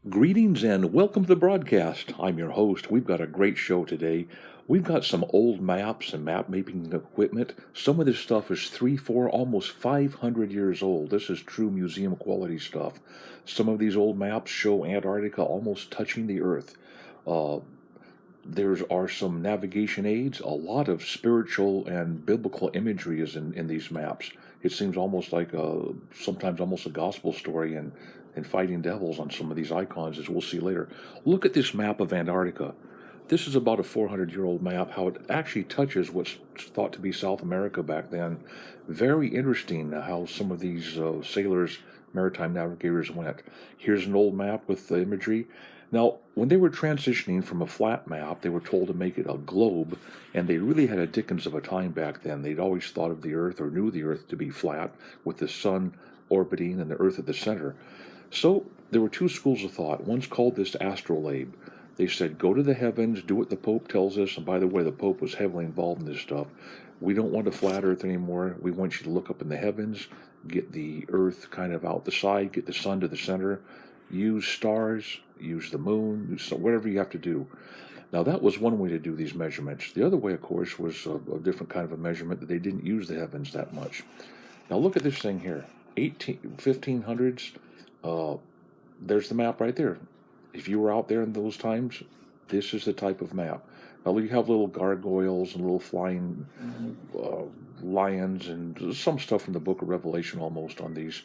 Greetings and welcome to the broadcast. I'm your host. We've got a great show today. We've got some old maps and map making equipment. Some of this stuff is 3, 4, almost 500 years old. This is true museum quality stuff. Some of these old maps show Antarctica almost touching the Earth. Uh, there are some navigation aids. A lot of spiritual and biblical imagery is in these maps. It seems almost like sometimes almost a gospel story and fighting devils on some of these icons, as we'll see later. Look at this map of Antarctica. This is about a 400-year-old map, how it actually touches what's thought to be South America back then. Very interesting how some of these sailors, maritime navigators went. Here's an old map with the imagery. Now, when they were transitioning from a flat map, they were told to make it a globe, and they really had a dickens of a time back then. They'd always thought of the Earth, or knew the Earth to be flat, with the sun orbiting and the Earth at the center. So there were two schools of thought. One's called this astrolabe. They said, go to the heavens, do what the Pope tells us. And by the way, the Pope was heavily involved in this stuff. We don't want a flat Earth anymore. We want you to look up in the heavens, get the Earth kind of out the side, get the sun to the center, use stars, use the moon, use whatever you have to do. Now, that was one way to do these measurements. The other way, of course, was a different kind of a measurement that they didn't use the heavens that much. Now, look at this thing here, 1500's. There's the map right there. If you were out there in those times, this is the type of map. Now, you have little gargoyles and little flying lions and some stuff from the book of Revelation almost on these.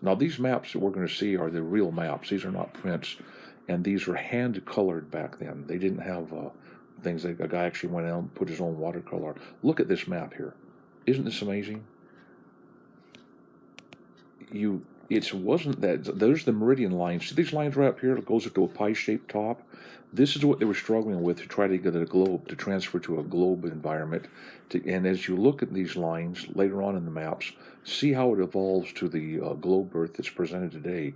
Now, these maps that we're going to see are the real maps. These are not prints, and these were hand-colored back then. They didn't have things that a guy actually went out and put his own watercolor. Look at this map here. Isn't this amazing? It wasn't that. There's the meridian lines. See these lines right up here? It goes up to a pie-shaped top. This is what they were struggling with to try to get a globe, to transfer to a globe environment. And as you look at these lines later on in the maps, see how it evolves to the globe Earth that's presented today.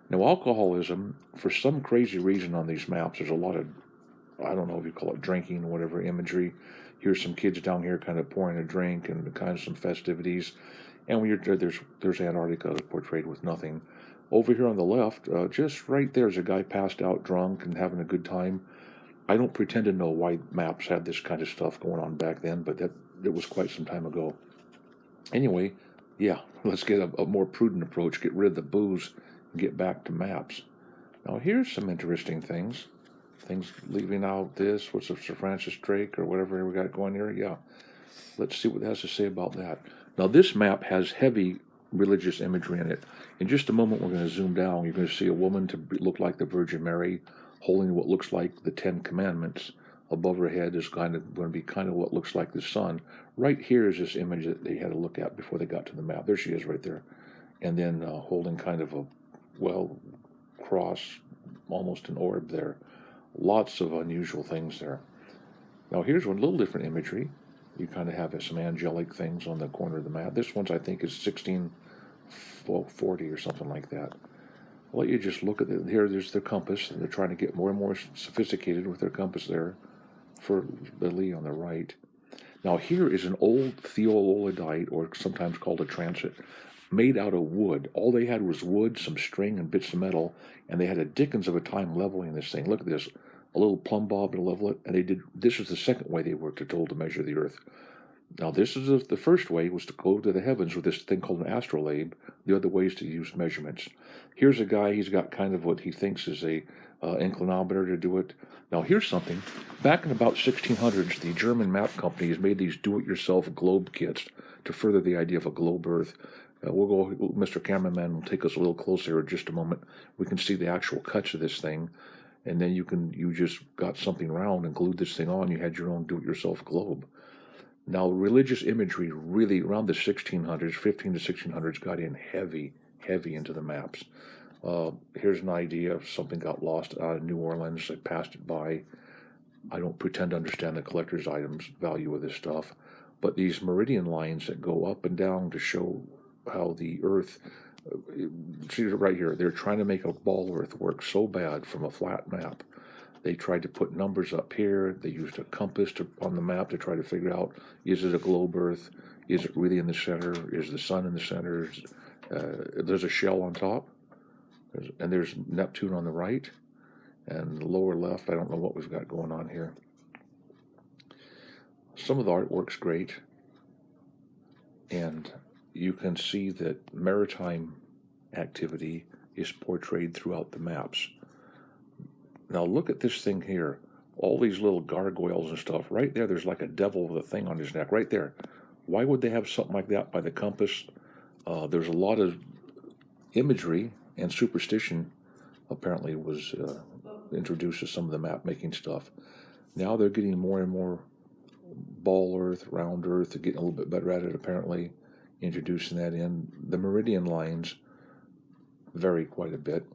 Now, alcoholism, for some crazy reason on these maps, there's a lot of, I don't know if you call it drinking or whatever, imagery. Here's some kids down here kind of pouring a drink and kind of some festivities. And when you're there's Antarctica portrayed with nothing. Over here on the left, just right there's a guy passed out drunk and having a good time. I don't pretend to know why maps had this kind of stuff going on back then, but it was quite some time ago. Anyway, yeah, let's get a more prudent approach, get rid of the booze, and get back to maps. Now here's some interesting things. Things leaving out this, what's Sir Francis Drake or whatever we got going here? Yeah, let's see what it has to say about that. Now, this map has heavy religious imagery in it. In just a moment, we're going to zoom down. You're going to see a woman to look like the Virgin Mary holding what looks like the Ten Commandments. Above her head is going to be kind of what looks like the sun. Right here is this image that they had to look at before they got to the map. There she is right there. And then holding kind of a, cross, almost an orb there. Lots of unusual things there. Now, here's one little different imagery. You kind of have some angelic things on the corner of the map. This one's, I think, is 1640 or something like that. I'll let you just look at it. Here, there's the compass, and they're trying to get more and more sophisticated with their compass there for the Lee on the right. Now, here is an old theololidite, or sometimes called a transit, made out of wood. All they had was wood, some string, and bits of metal, and they had a dickens of a time leveling this thing. Look at this. A little plumb bob to level it, and this is the second way they were told to measure the Earth. Now, this is the first way was to go to the heavens with this thing called an astrolabe. The other way is to use measurements. Here's a guy, he's got kind of what he thinks is a inclinometer to do it. Now, here's something. Back in about 1600s, the German map companies made these do-it-yourself globe kits to further the idea of a globe Earth. Mr. Cameraman will take us a little closer in just a moment. We can see the actual cuts of this thing. And then you just got something round and glued this thing on. You had your own do-it-yourself globe. Now, religious imagery really around the 1600s, 15 to 1600s, got in heavy into the maps. Here's an idea of something got lost out of New Orleans. I passed it by. I don't pretend to understand the collector's items value of this stuff, but these meridian lines that go up and down to show how the Earth. See right here, they're trying to make a ball Earth work so bad from a flat map. They tried to put numbers up here. They used a compass on the map to try to figure out, is it a globe Earth? Is it really in the center? Is the sun in the center? There's a shell on top. And there's Neptune on the right, and the lower left, I don't know what we've got going on here. Some of the artwork's great, and you can see that maritime activity is portrayed throughout the maps. Now look at this thing here. All these little gargoyles and stuff. Right there, there's like a devil with a thing on his neck. Right there. Why would they have something like that by the compass? There's a lot of imagery and superstition apparently was introduced to some of the map-making stuff. Now they're getting more and more ball earth, round earth. They're getting a little bit better at it apparently, introducing that in. The meridian lines vary quite a bit.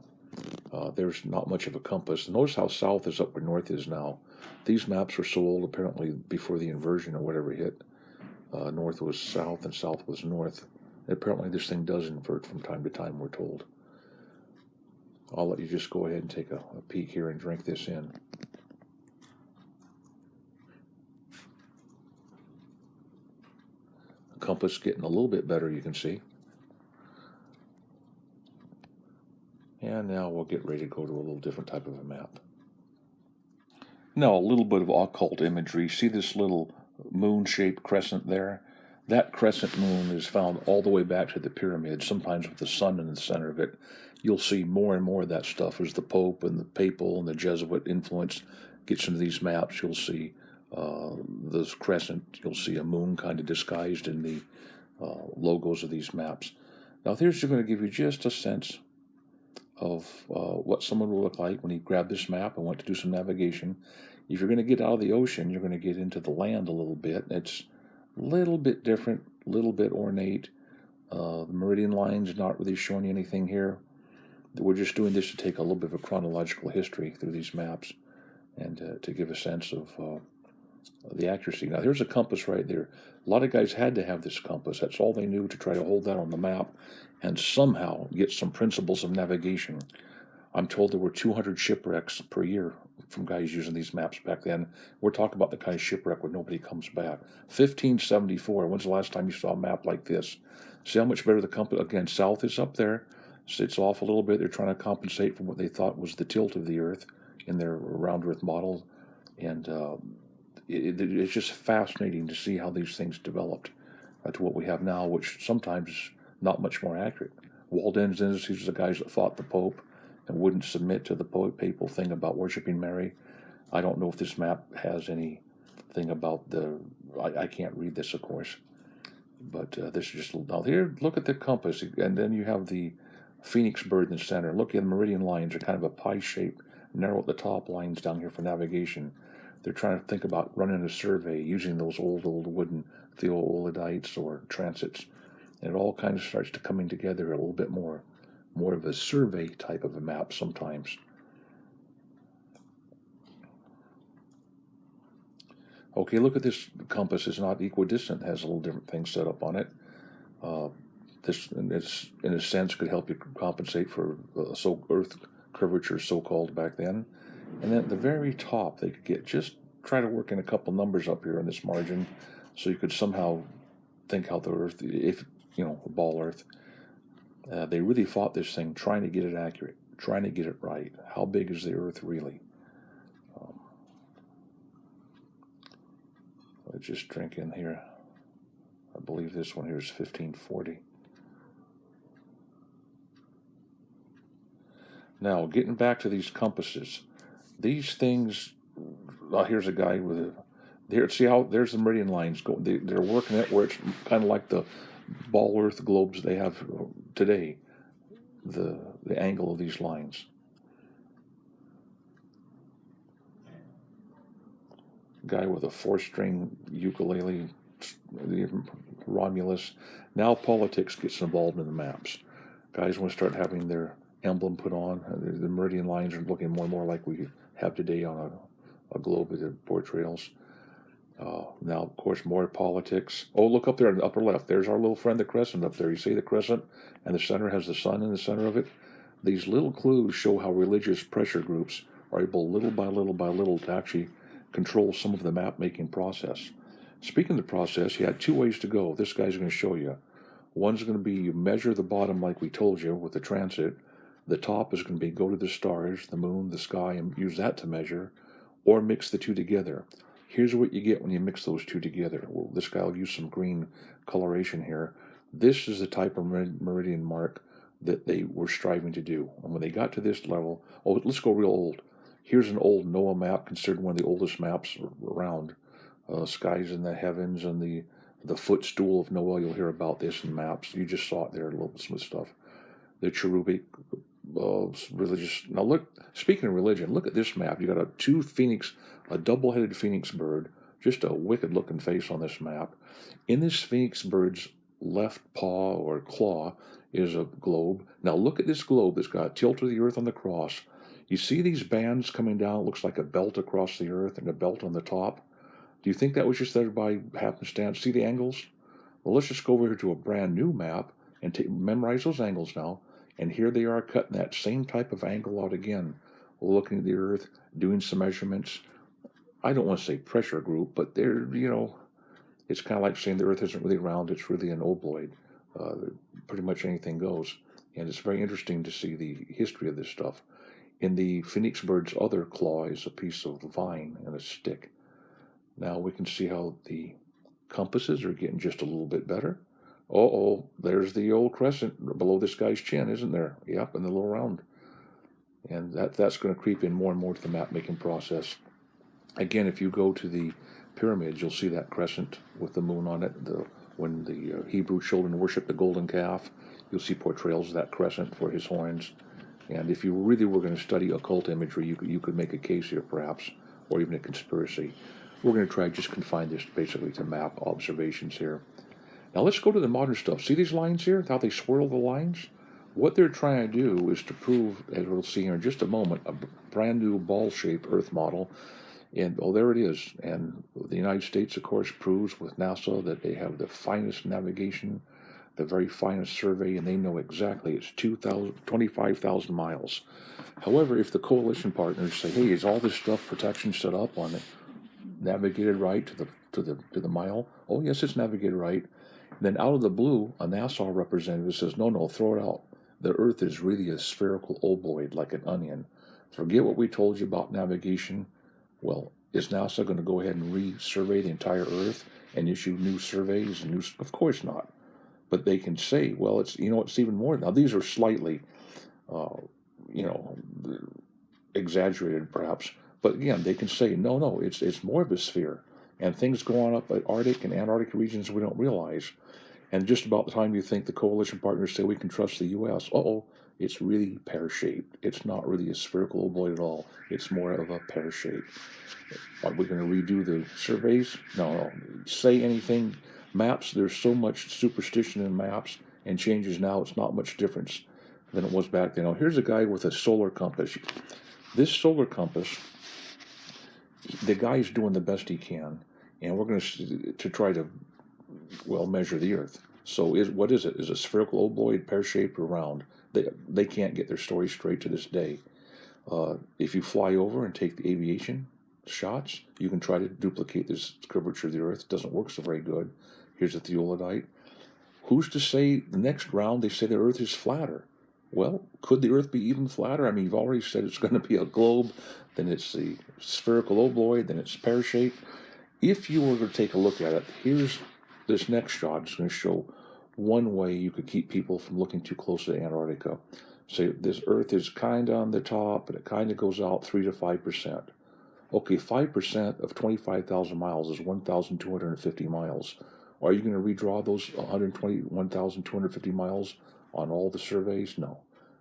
There's not much of a compass. Notice how south is up where north is now. These maps were so old apparently before the inversion or whatever hit. North was south and south was north. Apparently this thing does invert from time to time, we're told. I'll let you just go ahead and take a peek here and drink this in. The compass getting a little bit better, you can see. And now we'll get ready to go to a little different type of a map. Now a little bit of occult imagery. See this little moon-shaped crescent there? That crescent moon is found all the way back to the pyramids, sometimes with the sun in the center of it. You'll see more and more of that stuff as the Pope and the Papal and the Jesuit influence gets into these maps. You'll see this crescent. You'll see a moon kind of disguised in the logos of these maps. Now here's going to give you just a sense of what someone will look like when he grabbed this map and went to do some navigation. If you're going to get out of the ocean, you're going to get into the land a little bit. It's a little bit different, a little bit ornate. The meridian lines not really showing you anything here. We're just doing this to take a little bit of a chronological history through these maps and to give a sense of the accuracy. Now, here's a compass right there. A lot of guys had to have this compass. That's all they knew to try to hold that on the map and somehow get some principles of navigation. I'm told there were 200 shipwrecks per year from guys using these maps back then. We're talking about the kind of shipwreck where nobody comes back. 1574, when's the last time you saw a map like this? See how much better the compass, again, south is up there. It's off a little bit. They're trying to compensate for what they thought was the tilt of the Earth in their round Earth model. And it's just fascinating to see how these things developed to what we have now, which sometimes is not much more accurate. Walden's Indices are the guys that fought the Pope and wouldn't submit to the Papal thing about worshiping Mary. I don't know if this map has anything about I can't read this, of course. But this is just, now here, look at the compass, and then you have the phoenix bird in the center. Look at the meridian lines are kind of a pie shape, narrow at the top lines down here for navigation. They're trying to think about running a survey using those old wooden theodolites or transits. And it all kind of starts to coming together a little bit more of a survey type of a map sometimes. Okay, look at this compass. It's not equidistant. It has a little different thing set up on it. This, in a sense, could help you compensate for Earth curvature, so-called, back then. And then at the very top, they could try to work in a couple numbers up here in this margin, so you could somehow think how the Earth, if ball Earth. They really fought this thing, trying to get it accurate, trying to get it right. How big is the Earth really? Let's just drink in here. I believe this one here is 1540. Now, getting back to these compasses, these things. Here's a guy with a. Here, see how there's the meridian lines going. They're working it where it's kind of like the ball Earth globes they have today. The angle of these lines. Guy with a 4-string ukulele, Romulus. Now politics gets involved in the maps. Guys want to start having their emblem put on. The meridian lines are looking more and more like we have today on a globe with the portrayals. Now, of course, more politics. Oh, look up there in the upper left. There's our little friend, the crescent up there. You see the crescent? And the center has the sun in the center of it. These little clues show how religious pressure groups are able, little by little, to actually control some of the map-making process. Speaking of the process, you had 2 ways to go. This guy's going to show you. One's going to be you measure the bottom like we told you with the transit, The top is going to be go to the stars, the moon, the sky, and use that to measure, or mix the two together. Here's what you get when you mix those two together. Well, this guy will use some green coloration here. This is the type of meridian mark that they were striving to do. And when they got to this level, oh, let's go real old. Here's an old NOAA map, considered one of the oldest maps around. Skies in the heavens and the footstool of Noah. You'll hear about this in maps. You just saw it there, a little smooth stuff. The cherubic religious. Now look, speaking of religion, look at this map. You got a double-headed phoenix bird, just a wicked-looking face on this map. In this phoenix bird's left paw or claw is a globe. Now look at this globe that's got a tilt of the earth on the cross. You see these bands coming down? It looks like a belt across the earth and a belt on the top. Do you think that was just there by happenstance? See the angles? Well, let's just go over here to a brand new map and memorize those angles now. And here they are cutting that same type of angle out again, looking at the earth, doing some measurements. I don't want to say pressure group, but they're, it's kind of like saying the earth isn't really round, it's really an obloid. Pretty much anything goes. And it's very interesting to see the history of this stuff. In the phoenix bird's other claw is a piece of vine and a stick. Now we can see how the compasses are getting just a little bit better. Oh, there's the old crescent below this guy's chin, isn't there? Yep, and the little round. And that's going to creep in more and more to the map making process. Again, if you go to the pyramids, you'll see that crescent with the moon on it. When the Hebrew children worship the golden calf, you'll see portrayals of that crescent for his horns. And if you really were going to study occult imagery, you could make a case here, perhaps, or even a conspiracy. We're going to try just confine this basically to map observations here. Now let's go to the modern stuff. See these lines here, how they swirl the lines? What they're trying to do is to prove, as we'll see here in just a moment, a brand new ball-shaped Earth model. And, there it is. And the United States, of course, proves with NASA that they have the finest navigation, the very finest survey, and they know exactly it's 25,000 miles. However, if the coalition partners say, hey, is all this stuff protection set up on it, navigated right to the mile? Oh, yes, it's navigated right. Then out of the blue, a NASA representative says, no, throw it out. The Earth is really a spherical obloid, like an onion. Forget what we told you about navigation. Well, is NASA going to go ahead and re-survey the entire Earth and issue new surveys? Of course not. But they can say, well, it's even more. Now, these are slightly, exaggerated perhaps. But again, they can say, no, it's more of a sphere. And things go on up at Arctic and Antarctic regions we don't realize. And just about the time you think the coalition partners say we can trust the U.S., it's really pear-shaped. It's not really a spherical obloid at all. It's more of a pear shape. Are we going to redo the surveys? No. Say anything. Maps, there's so much superstition in maps and changes now. It's not much difference than it was back then. Now, here's a guy with a solar compass. This solar compass, the guy's doing the best he can, and we're going to try to, measure the Earth. So what is it? Is it spherical, obloid, pear-shaped, or round? They can't get their story straight to this day. If you fly over and take the aviation shots, you can try to duplicate this curvature of the Earth. It doesn't work so very good. Here's a theodolite. Who's to say the next round they say the Earth is flatter? Well, could the Earth be even flatter? I mean, you've already said it's going to be a globe, then it's the spherical obloid, then it's pear-shaped. If you were to take a look at it, here's this next shot. It's going to show one way you could keep people from looking too close to Antarctica. Say this Earth is kind of on the top, and it kind of goes out 3 to 5%. Okay, 5% of 25,000 miles is 1,250 miles. Are you going to redraw those 121,250 miles on all the surveys? No.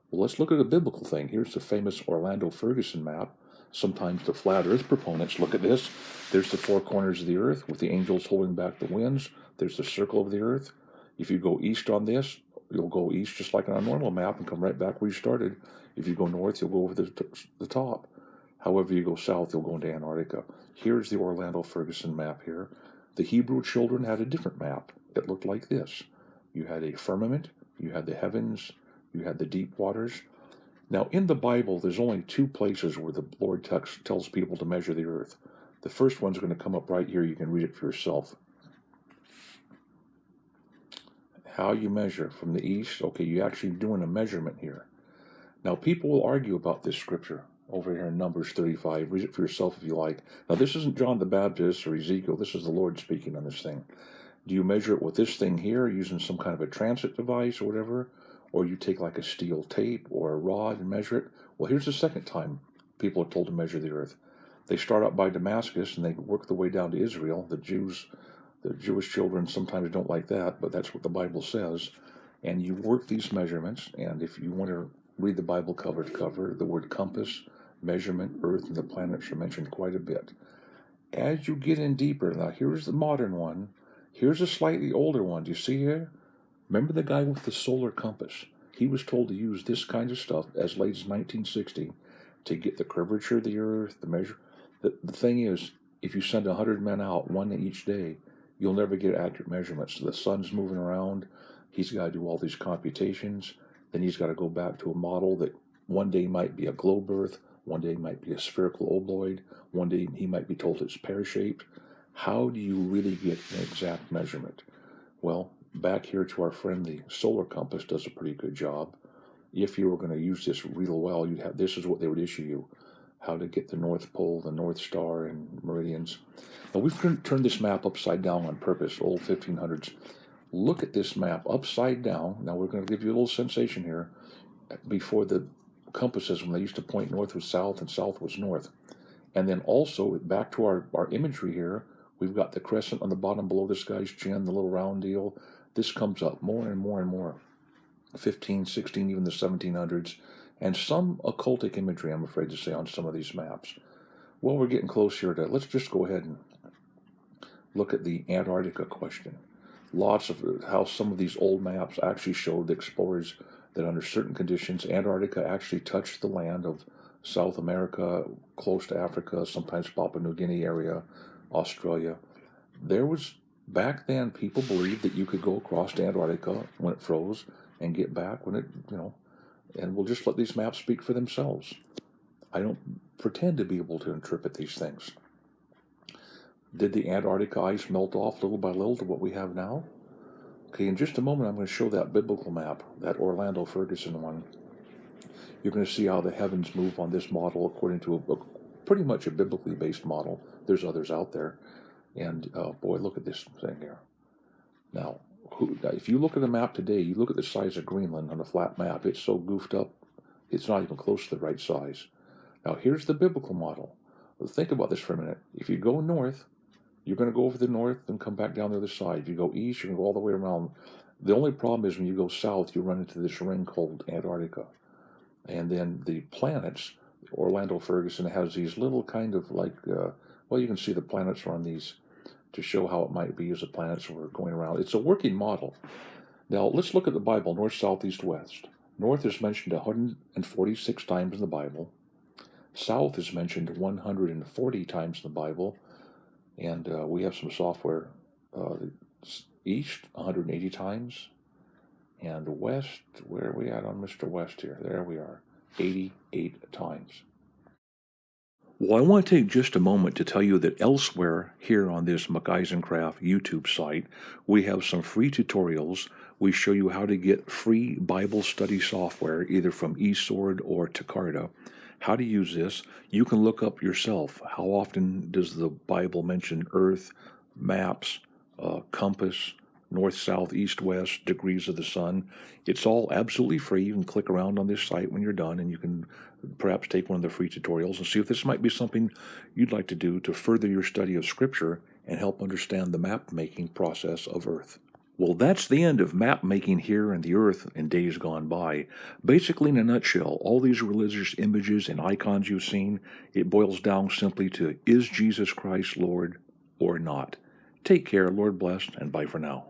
Well, let's look at a biblical thing. Here's the famous Orlando Ferguson map. Sometimes the flat Earth proponents look at this. There's the four corners of the Earth with the angels holding back the winds. There's the circle of the Earth. If you go east on this, you'll go east just like on a normal map and come right back where you started. If you go north, you'll go over the top. However, you go south, you'll go into Antarctica. Here's the Orlando Ferguson map here. The Hebrew children had a different map. It looked like this. You had a firmament, you had the heavens, you had the deep waters. Now, in the Bible, there's only two places where the Lord tells people to measure the earth. The first one's going to come up right here. You can read it for yourself. How you measure from the east. Okay, you're actually doing a measurement here. Now, people will argue about this scripture over here in Numbers 35. Read it for yourself if you like. Now, this isn't John the Baptist or Ezekiel. This is the Lord speaking on this thing. Do you measure it with this thing here using some kind of a transit device or whatever? Or you take like a steel tape or a rod and measure it? Well, here's the second time people are told to measure the earth. They start out by Damascus and they work their way down to Israel. The Jewish children sometimes don't like that, but that's what the Bible says. And you work these measurements, and if you want to read the Bible cover to cover, the word compass, measurement, earth, and the planets are mentioned quite a bit. As you get in deeper, now here's the modern one. Here's a slightly older one. Do you see here? Remember the guy with the solar compass? He was told to use this kind of stuff as late as 1960 to get the curvature of the earth, the measure. The thing is, if you send 100 men out, one each day, you'll never get accurate measurements. So the sun's moving around. He's got to do all these computations. Then he's got to go back to a model that one day might be a globe earth, one day might be a spherical ovoid, one day he might be told it's pear-shaped. How do you really get an exact measurement? Well, back here to our friend, the solar compass does a pretty good job. If you were going to use this real well, you'd have, this is what they would issue you: how to get the North Pole, the North Star, and meridians. Now, we've turned this map upside down on purpose, old 1500s. Look at this map upside down. Now, we're going to give you a little sensation here. Before the compasses, when they used to point north was south and south was north. And then also, back to our imagery here, we've got the crescent on the bottom below this guy's chin, the little round deal. This comes up more and more and more. 15, 16, even the 1700s. And some occultic imagery, I'm afraid to say, on some of these maps. Well, we're getting close here to, let's just go ahead and look at the Antarctica question. Lots of how some of these old maps actually showed the explorers that under certain conditions, Antarctica actually touched the land of South America, close to Africa, sometimes Papua New Guinea area, Australia. There was, back then, people believed that you could go across to Antarctica when it froze and get back when it, and we'll just let these maps speak for themselves. I don't pretend to be able to interpret these things. Did the Antarctica ice melt off little by little to what we have now? Okay, in just a moment I'm going to show that biblical map, that Orlando Ferguson one. You're going to see how the heavens move on this model according to a pretty much a biblically based model. There's others out there. And boy, look at this thing here. Now, if you look at the map today, you look at the size of Greenland on a flat map, it's so goofed up, it's not even close to the right size. Now, here's the biblical model. Well, think about this for a minute. If you go north, you're going to go over the north and come back down the other side. If you go east, you're going to go all the way around. The only problem is when you go south, you run into this ring called Antarctica. And then the planets, Orlando Ferguson has these little kind of like, well, you can see the planets are on these to show how it might be as the planets were going around. It's a working model. Now, let's look at the Bible, north, south, east, west. North is mentioned 146 times in the Bible. South is mentioned 140 times in the Bible. And we have some software. East, 180 times. And west, where are we at on Mr. West here? There we are, 88 times. Well, I want to take just a moment to tell you that elsewhere here on this McEisencraft YouTube site, we have some free tutorials. We show you how to get free Bible study software, either from eSword or Takarda. How to use this. You can look up yourself. How often does the Bible mention earth, maps, compass, north, south, east, west, degrees of the sun? It's all absolutely free. You can click around on this site when you're done, and you can perhaps take one of the free tutorials and see if this might be something you'd like to do to further your study of Scripture and help understand the map-making process of Earth. Well, that's the end of map making here in the earth in days gone by. Basically, in a nutshell, all these religious images and icons you've seen, it boils down simply to, is Jesus Christ Lord or not? Take care, Lord bless, and bye for now.